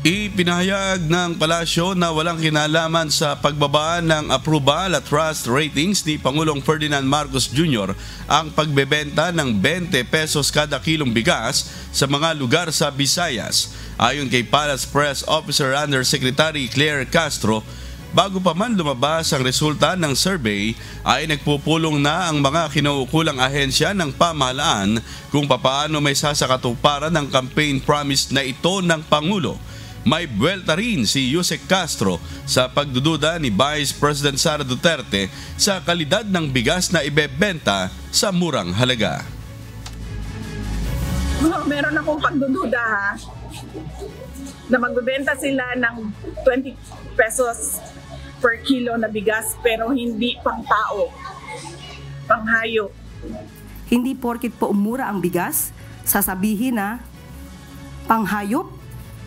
Ipinahayag ng palasyo na walang kinalaman sa pagbaba ng approval at trust ratings ni Pangulong Ferdinand Marcos Jr. ang pagbebenta ng 20 pesos kada kilong bigas sa mga lugar sa Visayas. Ayon kay Palace Press Officer Undersecretary Claire Castro, bago pa man lumabas ang resulta ng survey ay nagpupulong na ang mga kinukulang ahensya ng pamahalaan kung papaano may sasakatuparan ng campaign promise na ito ng Pangulo. May buwelta rin si Yusek Castro sa pagdududa ni Vice President Sara Duterte sa kalidad ng bigas na ibebenta sa murang halaga. Meron akong pagdududa na magbebenta sila ng 20 pesos per kilo na bigas pero hindi pang tao, pang hayop. Hindi porkit po umura ang bigas, sasabihin na pang hayop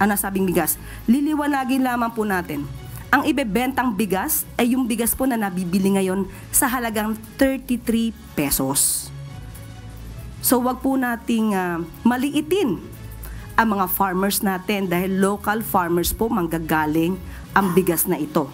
ang nasabing bigas. Liliwanagin lamang po natin. Ang ibebentang bigas ay yung bigas po na nabibili ngayon sa halagang 33 pesos. So wag po nating maliitin ang mga farmers natin dahil local farmers po manggagaling ang bigas na ito.